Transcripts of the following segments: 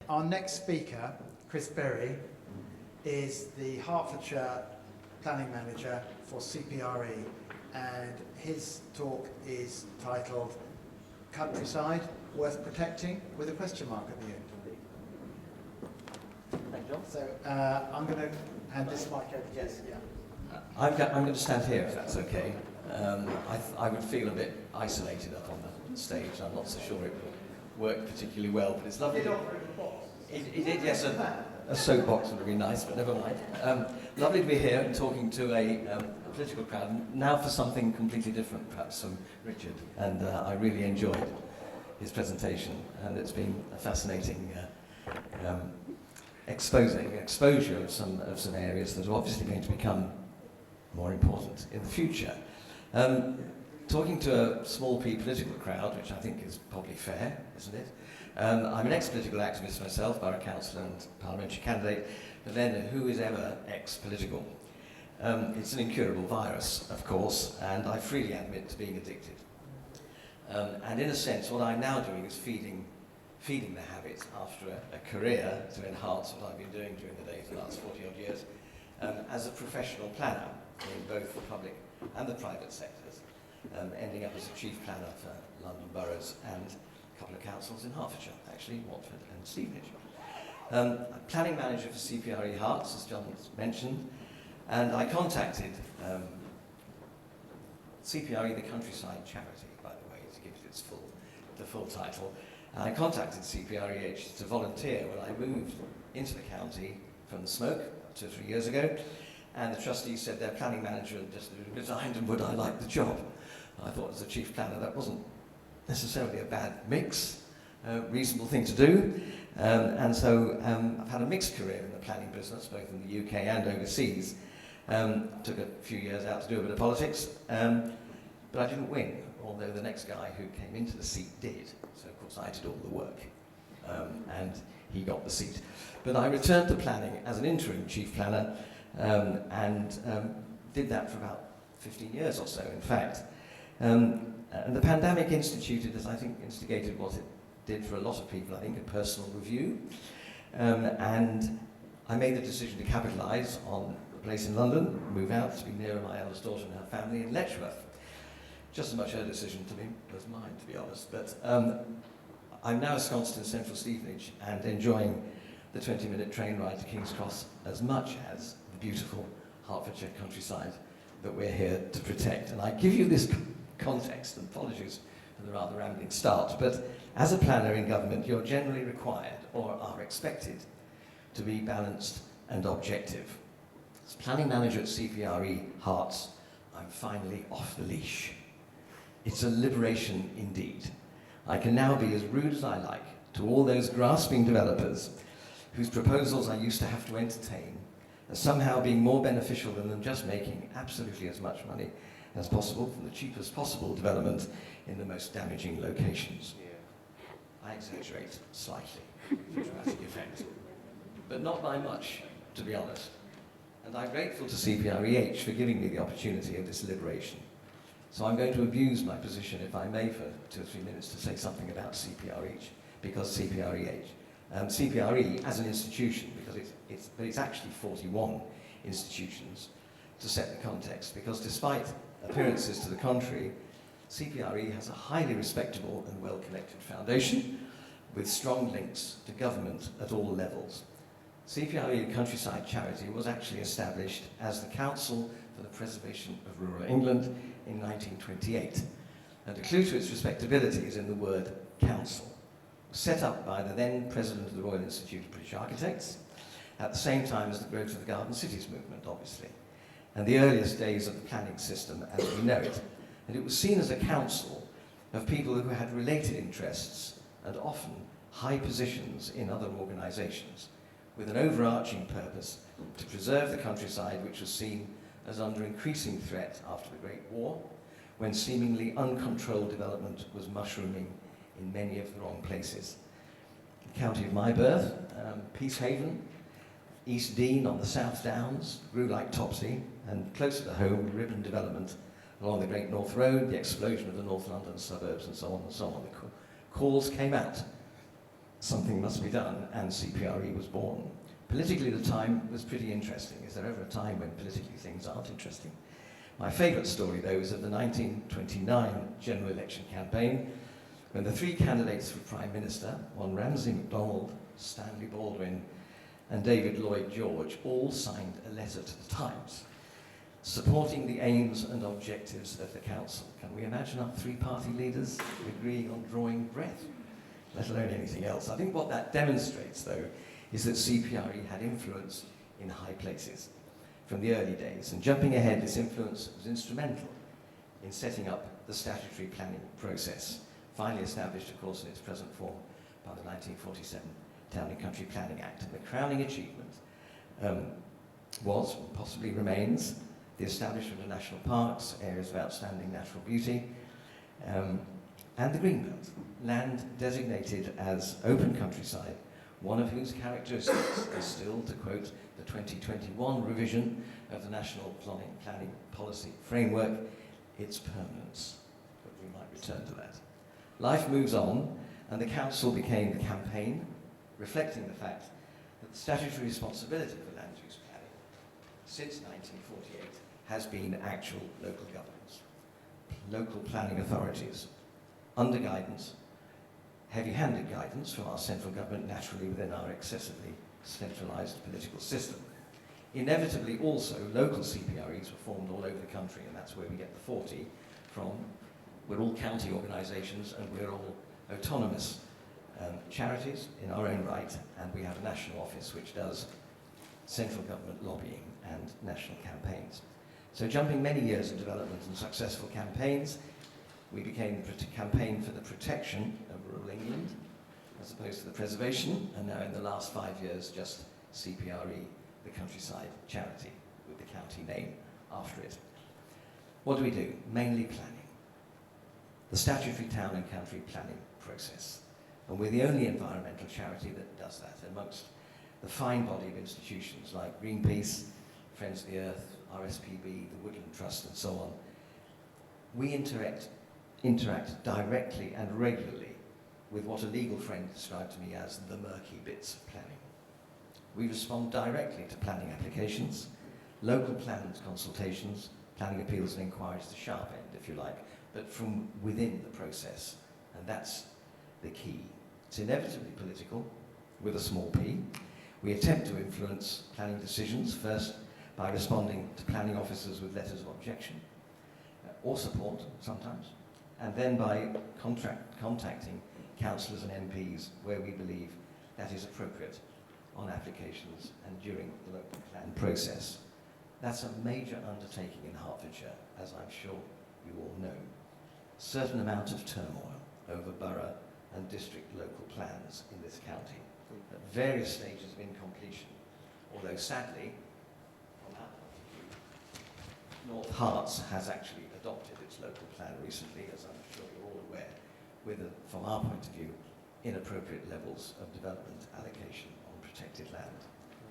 Our next speaker, Chris Berry, is the Hertfordshire Planning Manager for CPRE, and his talk is titled Countryside Worth Protecting, with a question mark at the end. Thank you, John. So I'm going to hand this mic over to you. Yeah. I'm going to stand here, if that's okay. I would feel a bit isolated up on the stage. I'm not so sure it would work particularly well, but it's lovely. It did, yes, a soapbox would be nice, but never mind. Lovely to be here and talking to a political crowd, now for something completely different, perhaps from Richard. And I really enjoyed his presentation, and it's been a fascinating exposure of some areas that are obviously going to become more important in the future. Talking to a small p political crowd, which I think is probably fair, isn't it? I'm an ex-political activist myself, Borough Councillor and parliamentary candidate, but then who is ever ex-political? It's an incurable virus, of course, and I freely admit to being addicted. And in a sense, what I'm now doing is feeding the habit after a career to enhance what I've been doing during the day for the last 40-odd years as a professional planner in both the public and the private sectors, ending up as a chief planner for London boroughs and a couple of councils in Hertfordshire, actually, Watford and Stevenage. Planning manager for CPRE Herts, as John mentioned, and I contacted CPRE, the countryside charity, by the way, to give it the full title. I contacted CPREH to volunteer when I moved into the county from the smoke 2 or 3 years ago, and the trustees said their planning manager had just resigned and would I like the job. I thought as a chief planner that wasn't necessarily a bad mix, reasonable thing to do, and so I've had a mixed career in the planning business, both in the UK and overseas. Took a few years out to do a bit of politics, but I didn't win, although the next guy who came into the seat did. So of course I did all the work, and he got the seat. But I returned to planning as an interim chief planner, and did that for about 15 years or so, in fact. And the pandemic instigated what it did for a lot of people, I think, a personal review. And I made the decision to capitalise on a place in London, move out to be nearer my eldest daughter and her family in Letchworth. Just as much her decision to me as mine, to be honest. But I'm now ensconced in central Stevenage and enjoying the 20-minute train ride to King's Cross as much as the beautiful Hertfordshire countryside that we're here to protect. And I give you this context, and apologies for the rather rambling start, but as a planner in government, you're generally required, or are expected, to be balanced and objective. As planning manager at CPRE Herts, I'm finally off the leash. It's a liberation indeed. I can now be as rude as I like to all those grasping developers whose proposals I used to have to entertain as somehow being more beneficial than them just making absolutely as much money as possible from the cheapest possible development in the most damaging locations. I exaggerate slightly for dramatic effect, but not by much, to be honest. And I'm grateful to CPREH for giving me the opportunity of this liberation. So I'm going to abuse my position, if I may, for 2 or 3 minutes to say something about CPREH, because CPREH. CPRE as an institution, because it's actually 41 institutions, to set the context, because despite appearances to the contrary, CPRE has a highly respectable and well-connected foundation with strong links to government at all levels. CPRE, the countryside charity, was actually established as the Council for the Preservation of Rural England in 1928, and a clue to its respectability is in the word council. Set up by the then President of the Royal Institute of British Architects, at the same time as the growth of the Garden Cities movement, obviously, and the earliest days of the planning system as we know it. And it was seen as a council of people who had related interests and often high positions in other organisations, with an overarching purpose to preserve the countryside, which was seen as under increasing threat after the Great War, when seemingly uncontrolled development was mushrooming in many of the wrong places. The county of my birth, Peacehaven, East Dean on the South Downs, grew like Topsy, and closer to home, ribbon development along the Great North Road, the explosion of the North London suburbs, and so on and so on. The calls came out. something must be done, and CPRE was born. Politically, the time was pretty interesting. Is there ever a time when politically things aren't interesting? My favourite story, though, is of the 1929 general election campaign, when the three candidates for Prime Minister, one Ramsay MacDonald, Stanley Baldwin, and David Lloyd George, all signed a letter to the Times, supporting the aims and objectives of the council. Can we imagine our three-party leaders agreeing on drawing breath, let alone anything else? I think what that demonstrates, though, is that CPRE had influence in high places from the early days. And jumping ahead, this influence was instrumental in setting up the statutory planning process, finally established, of course, in its present form by the 1947 Town and Country Planning Act. And the crowning achievement was, and possibly remains, the establishment of national parks, areas of outstanding natural beauty, and the Greenbelt, land designated as open countryside, one of whose characteristics is still, to quote the 2021 revision of the National Planning Policy Framework, its permanence. But we might return to that. Life moves on, and the council became the campaign, reflecting the fact that the statutory responsibility for land use planning since 1948 has been actual local governments, local planning authorities, under guidance, heavy-handed guidance from our central government, naturally within our excessively centralised political system. Inevitably also, local CPREs were formed all over the country, and that's where we get the 40 from. We're all county organisations, and we're all autonomous charities in our own right, and we have a national office which does central government lobbying and national campaigns. So jumping many years of development and successful campaigns, we became the campaign for the protection of rural England, as opposed to the preservation, and now in the last 5 years, just CPRE, the countryside charity, with the county name after it. What do? Mainly planning. The statutory town and country planning process. And we're the only environmental charity that does that, amongst the fine body of institutions like Greenpeace, Friends of the Earth, RSPB, the Woodland Trust, and so on. We interact directly and regularly with what a legal friend described to me as the murky bits of planning. We respond directly to planning applications, local plans consultations, planning appeals and inquiries, the sharp end, if you like, but from within the process, and that's the key. It's inevitably political, with a small p. We attempt to influence planning decisions, first by responding to planning officers with letters of objection, or support sometimes, and then by contacting councillors and MPs where we believe that is appropriate on applications and during the local plan process. That's a major undertaking in Hertfordshire, as I'm sure you all know. Certain amount of turmoil over borough and district local plans in this county at various stages of incompletion, although sadly, from our point of view, North Herts has actually adopted its local plan recently, as I'm sure you're all aware, with, from our point of view, inappropriate levels of development allocation on protected land.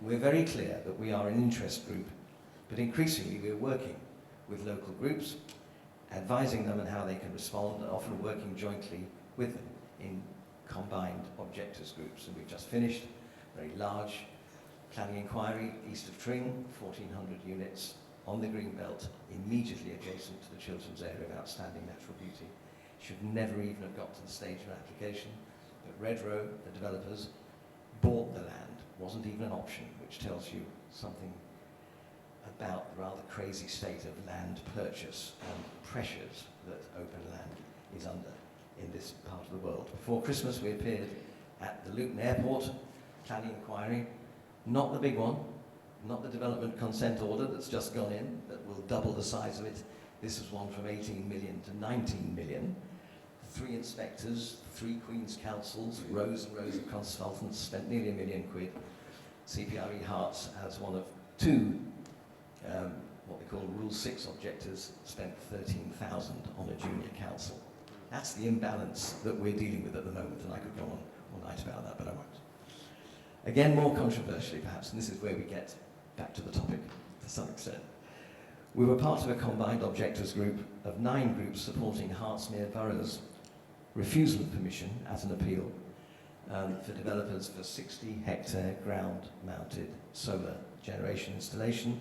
We're very clear that we are an interest group, but increasingly we're working with local groups, advising them on how they can respond, and often working jointly with them in combined objectors groups. And we've just finished a very large planning inquiry east of Tring, 1,400 units on the Greenbelt, immediately adjacent to the children's area of outstanding natural beauty. Should never even have got to the stage of application, but Redrow, the developers, bought the land, wasn't even an option, which tells you something about the rather crazy state of land purchase and pressures that open land is under in this part of the world. Before Christmas we appeared at the Luton Airport planning inquiry, not the big one, not the development consent order that's just gone in, that will double the size of it. This is one from 18 million to 19 million. 3 inspectors, 3 Queen's Councils, rows and rows of consultants, spent nearly £1 million. CPRE Herts, as one of 2 what we call Rule 6 objectors, spent 13,000 on a junior council. That's the imbalance that we're dealing with at the moment, and I could go on all night about that, but I won't. Again, more controversially perhaps, and this is where we get back to the topic to some extent. We were part of a combined objectors group of 9 groups supporting Hertsmere Borough's refusal of permission at an appeal for developers for 60-hectare ground-mounted solar generation installation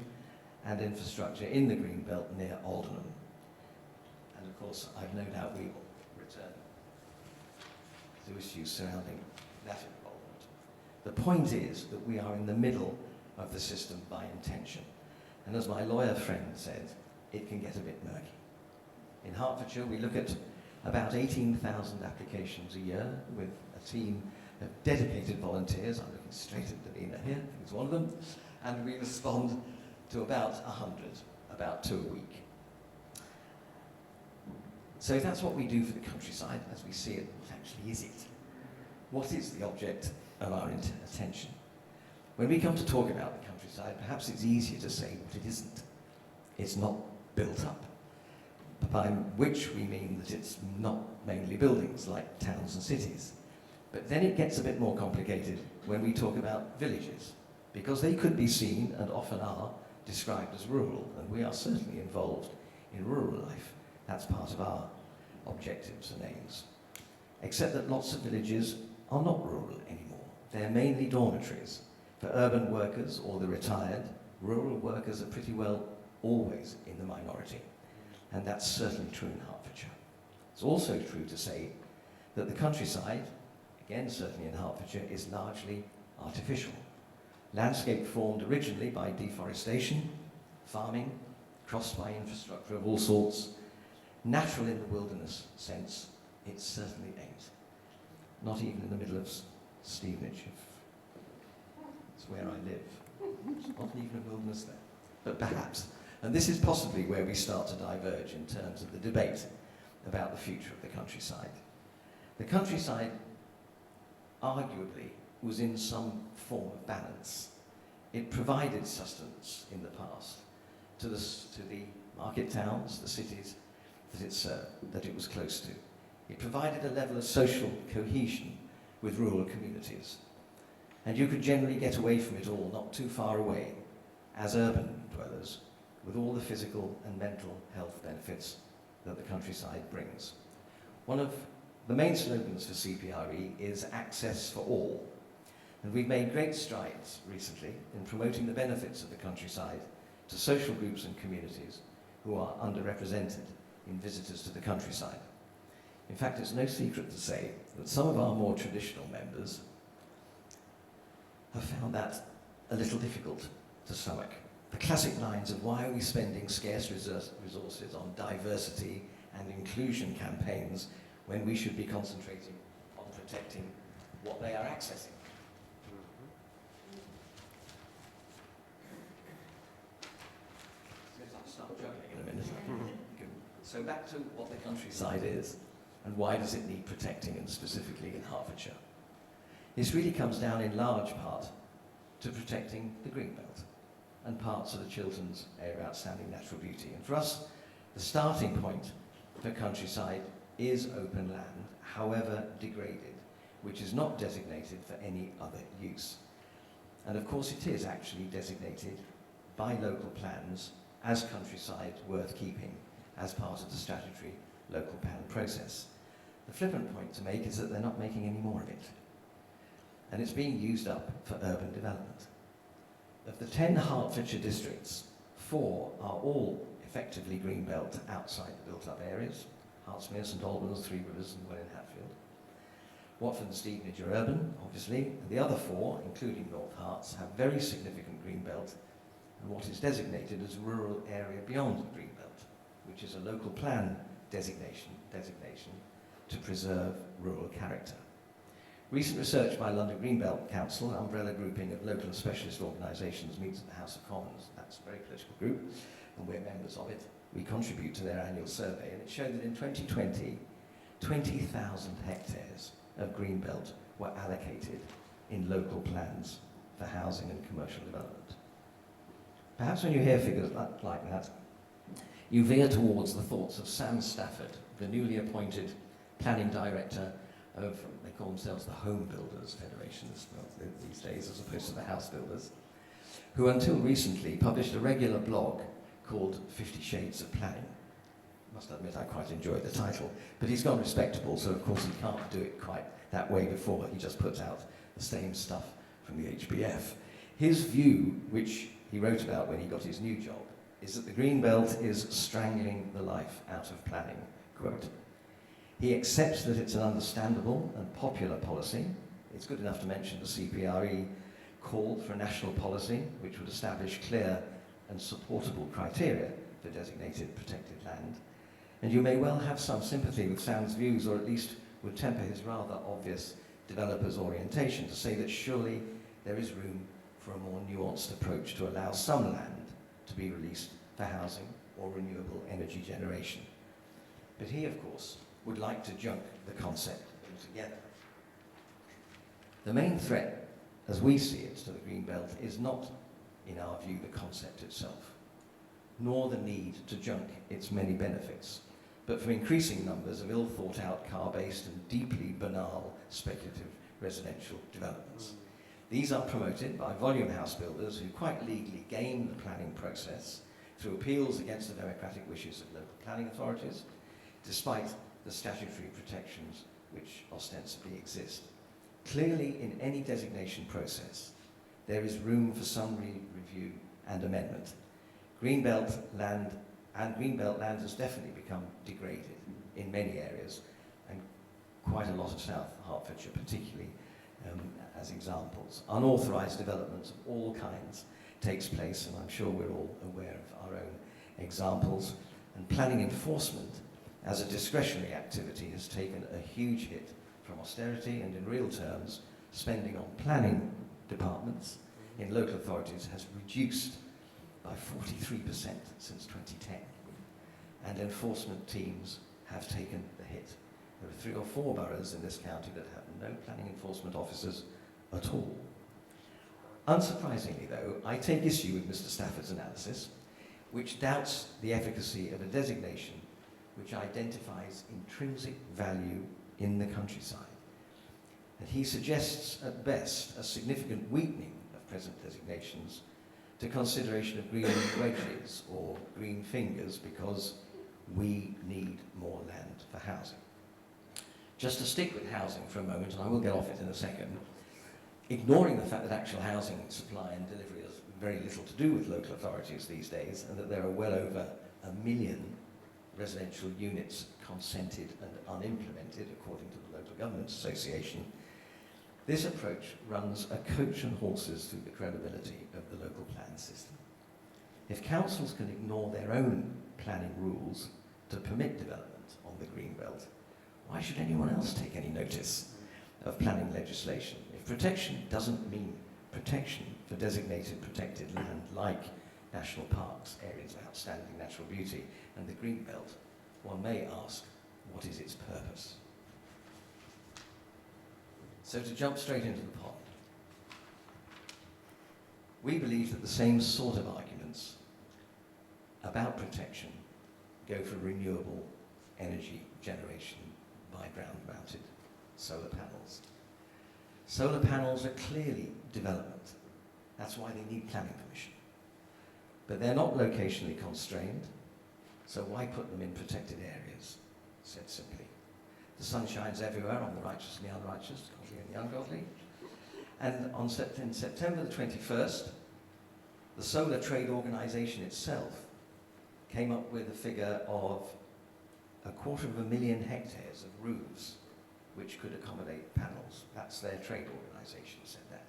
and infrastructure in the green belt near Aldenham. And of course, I've no doubt we will return to issues surrounding that involvement. The point is that we are in the middle of the system by intention. And as my lawyer friend said, it can get a bit murky. In Hertfordshire, we look at about 18,000 applications a year with a team of dedicated volunteers. I'm looking straight at Davina here, who's one of them, and we respond to about 100, about 2 a week. So that's what we do for the countryside as we see it. What actually is it? What is the object of our attention? When we come to talk about the countryside, perhaps it's easier to say what it isn't. It's not built up, by which we mean that it's not mainly buildings like towns and cities. But then it gets a bit more complicated when we talk about villages, because they could be seen, and often are, described as rural, and we are certainly involved in rural life. That's part of our objectives and aims. Except that lots of villages are not rural anymore. They're mainly dormitories. For urban workers or the retired, rural workers are pretty well always in the minority. And that's certainly true in Hertfordshire. It's also true to say that the countryside, again certainly in Hertfordshire, is largely artificial. Landscape formed originally by deforestation, farming, crossed by infrastructure of all sorts, natural in the wilderness sense, it certainly ain't. Not even in the middle of Stevenage, it's where I live. Not even a wilderness there, but perhaps. And this is possibly where we start to diverge in terms of the debate about the future of the countryside. The countryside, arguably, was in some form of balance. It provided sustenance in the past to the market towns, the cities that it served, that it was close to. It provided a level of social cohesion with rural communities. And you could generally get away from it all not too far away as urban dwellers, with all the physical and mental health benefits that the countryside brings. One of the main slogans for CPRE is access for all. And we've made great strides recently in promoting the benefits of the countryside to social groups and communities who are underrepresented in visitors to the countryside. In fact, it's no secret to say that some of our more traditional members have found that a little difficult to stomach. The classic lines of why are we spending scarce resources on diversity and inclusion campaigns when we should be concentrating on protecting what they are accessing. I'll start juggling in a minute. Good. So back to what the countryside is and why does it need protecting, and specifically in Hertfordshire. This really comes down in large part to protecting the greenbelt and parts of the Chilterns area of outstanding natural beauty. And for us, the starting point for countryside is open land, however degraded, which is not designated for any other use. And of course it is actually designated by local plans as countryside worth keeping as part of the statutory local plan process. The flippant point to make is that they're not making any more of it. And it's being used up for urban development. Of the 10 Hertfordshire districts, 4 are all effectively greenbelt outside the built-up areas: Hertsmere, St Albans, Three Rivers and one in Hatfield. Watford and Stevenage are urban, obviously, and the other 4, including North Herts, have very significant greenbelt and what is designated as rural area beyond the greenbelt, which is a local plan designation to preserve rural character. Recent research by London Greenbelt Council, an umbrella grouping of local and specialist organisations, meets at the House of Commons. That's a very political group, and we're members of it. We contribute to their annual survey, and it showed that in 2020, 20,000 hectares of greenbelt were allocated in local plans for housing and commercial development. Perhaps when you hear figures like that, you veer towards the thoughts of Sam Stafford, the newly appointed planning director of, they call themselves the Home Builders Federation these days, as opposed to the House Builders, who until recently published a regular blog called 50 Shades of Planning. must admit I quite enjoyed the title, but he's gone respectable, so of course he can't do it quite that way before. He just puts out the same stuff from the HBF. His view, which he wrote about when he got his new job, is that the Green Belt is strangling the life out of planning, quote. He accepts that it's an understandable and popular policy. It's good enough to mention the CPRE called for a national policy which would establish clear and supportable criteria for designated protected land. And you may well have some sympathy with Sam's views, or at least would temper his rather obvious developer's orientation to say that surely there is room for a more nuanced approach to allow some land to be released for housing or renewable energy generation. But he, of course, would like to junk the concept altogether. The main threat, as we see it, to the Green Belt is not, in our view, the concept itself, nor the need to junk its many benefits, but from increasing numbers of ill-thought-out car-based and deeply banal speculative residential developments. These are promoted by volume house builders who quite legally game the planning process through appeals against the democratic wishes of local planning authorities, despite the statutory protections which ostensibly exist. Clearly, in any designation process, there is room for some review and amendment. Greenbelt land has definitely become degraded in many areas, and quite a lot of South Hertfordshire particularly as examples. Unauthorised development of all kinds takes place, and I'm sure we're all aware of our own examples. And planning enforcement as a discretionary activity has taken a huge hit from austerity, and in real terms, spending on planning departments in local authorities has reduced by 43% since 2010. And enforcement teams have taken the hit. There are 3 or 4 boroughs in this county that have no planning enforcement officers at all. Unsurprisingly, though, I take issue with Mr. Stafford's analysis, which doubts the efficacy of a designation which identifies intrinsic value in the countryside. And he suggests, at best, a significant weakening of present designations to consideration of green wedges or green fingers because we need more land for housing. Just to stick with housing for a moment, and I will get off it in a second, ignoring the fact that actual housing supply and delivery has very little to do with local authorities these days, and that there are well over 1 million residential units consented and unimplemented, according to the Local Government Association, this approach runs a coach and horses through the credibility of the local plan system. If councils can ignore their own planning rules to permit development on the Greenbelt, why should anyone else take any notice of planning legislation? If protection doesn't mean protection for designated protected land like national parks, areas of outstanding natural beauty, and the Greenbelt, one may ask, what is its purpose? So to jump straight into the pond, we believe that the same sort of arguments about protection go for renewable energy generation by ground-mounted solar panels. Solar panels are clearly development. That's why they need planning permission. But they're not locationally constrained, so why put them in protected areas, said simply. The sun shines everywhere on the righteous and the unrighteous, godly and the ungodly. And in September the 21st, the Solar Trade Organisation itself came up with a figure of 250,000 hectares of roofs which could accommodate panels. That's their trade organisation said that.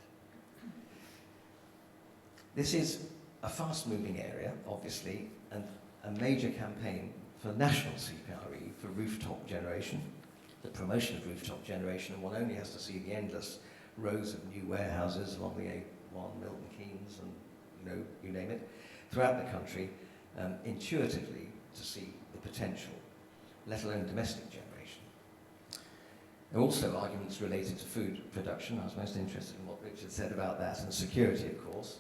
This is a fast-moving area, obviously, and a major campaign for national CPRE for rooftop generation, the promotion of rooftop generation, and one only has to see the endless rows of new warehouses along the A1, Milton Keynes, and you name it, throughout the country, intuitively to see the potential, let alone domestic generation. There are also arguments related to food production. I was most interested in what Richard said about that, and security, of course,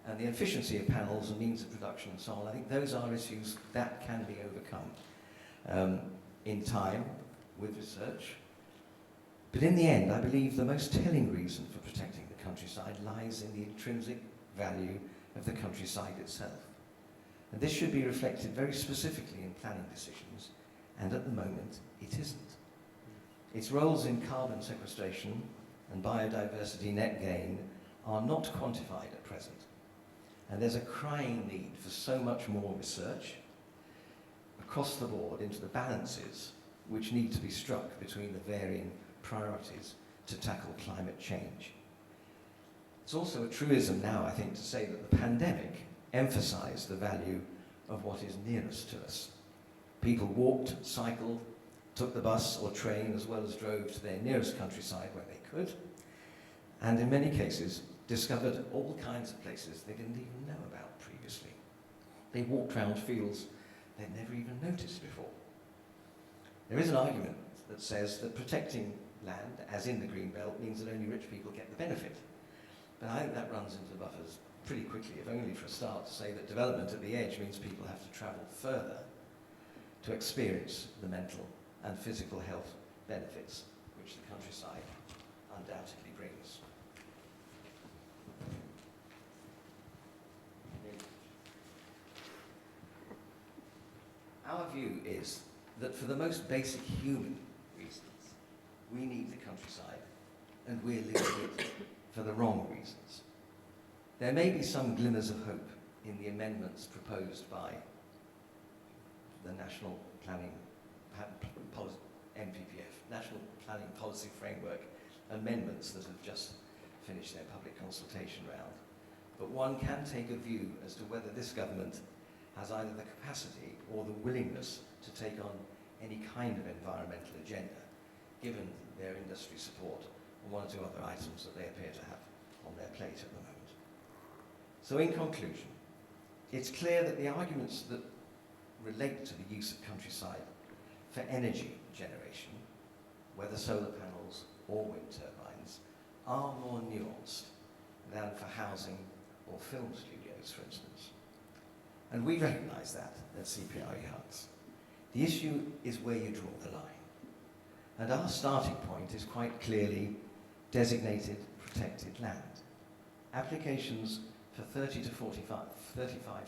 and the efficiency of panels and means of production and so on. I think those are issues that can be overcome in time with research. But in the end, I believe the most telling reason for protecting the countryside lies in the intrinsic value of the countryside itself. And this should be reflected very specifically in planning decisions, and at the moment it isn't. Its roles in carbon sequestration and biodiversity net gain are not quantified at present. And there's a crying need for so much more research across the board into the balances which need to be struck between the varying priorities to tackle climate change. It's also a truism now, I think, to say that the pandemic emphasised the value of what is nearest to us. People walked, cycled, took the bus or train, as well as drove to their nearest countryside where they could, and in many cases discovered all kinds of places they didn't even know about previously. They walked round fields they'd never even noticed before. There is an argument that says that protecting land, as in the green belt, means that only rich people get the benefit. But I think that runs into the buffers pretty quickly, if only for a start, to say that development at the edge means people have to travel further to experience the mental and physical health benefits which the countryside undoubtedly brings. Our view is that for the most basic human reasons, we need the countryside, and we're leaving it for the wrong reasons. There may be some glimmers of hope in the amendments proposed by the National Planning NPPF, National Planning Policy Framework amendments that have just finished their public consultation round. But one can take a view as to whether this government has either the capacity or the willingness to take on any kind of environmental agenda, given their industry support and one or two other items that they appear to have on their plate at the moment. So in conclusion, it's clear that the arguments that relate to the use of countryside for energy generation, whether solar panels or wind turbines, are more nuanced than for housing or film studios, for instance. And we recognise that at CPRE Herts. The issue is where you draw the line. And our starting point is quite clearly designated protected land. Applications for 35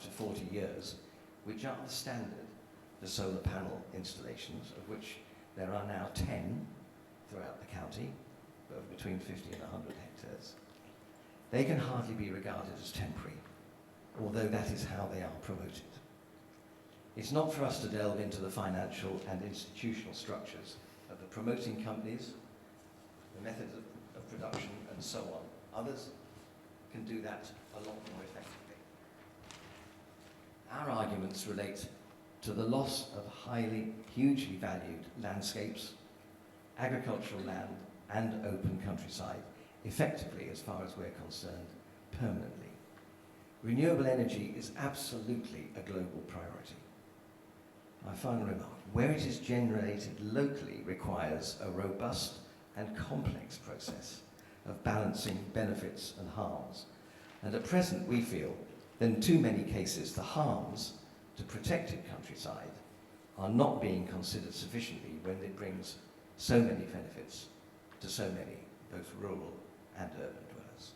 to 40 years, which are the standard for solar panel installations, of which there are now 10 throughout the county, of between 50 and 100 hectares. They can hardly be regarded as temporary, although that is how they are promoted. It's not for us to delve into the financial and institutional structures of the promoting companies, the methods of production, and so on. Others can do that a lot more effectively. Our arguments relate to the loss of hugely valued landscapes, agricultural land, and open countryside, effectively, as far as we're concerned, permanently. Renewable energy is absolutely a global priority. My final remark: where it is generated locally requires a robust and complex process of balancing benefits and harms. And at present, we feel that in too many cases, the harms to protected countryside are not being considered sufficiently when it brings so many benefits to so many, both rural and urban dwellers.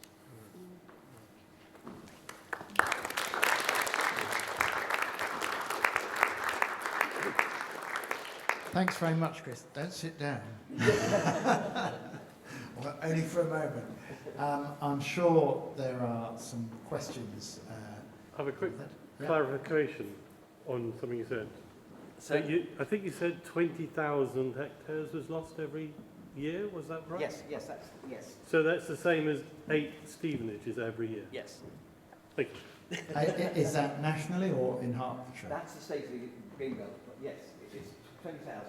Thanks very much, Chris. Don't sit down. Well, only for a moment. I'm sure there are some questions. I have a quick clarification on something you said. So I think you said 20,000 hectares was lost every year, was that right? Yes. So that's the same as 8 Stevenages every year? Yes. Thank you. Is that nationally or in Hertfordshire? That's the state of the green belt, but yes, it is 20,000.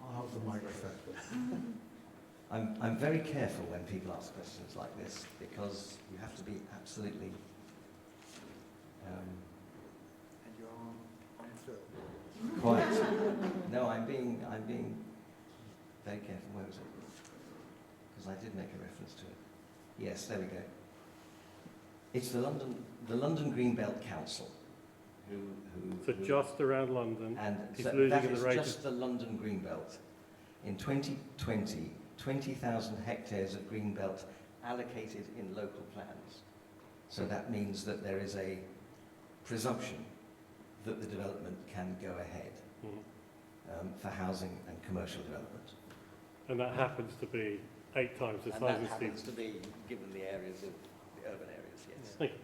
I'll hold the microphone. I'm very careful when people ask questions like this, because you have to be absolutely And you're on film. quiet. No, I'm being very careful. Where was it? Because I did make a reference to it. Yes, there we go. It's the London Green Belt Council So just around London, and he's so losing that at the is rate just the London Green Belt. In 2020, 20,000 hectares of green belt allocated in local plans. So that means that there is a presumption that the development can go ahead for housing and commercial development. And that happens to be 8 times the And size that of happens Stevenage. to be, given the areas of the urban areas, yes. Thank you.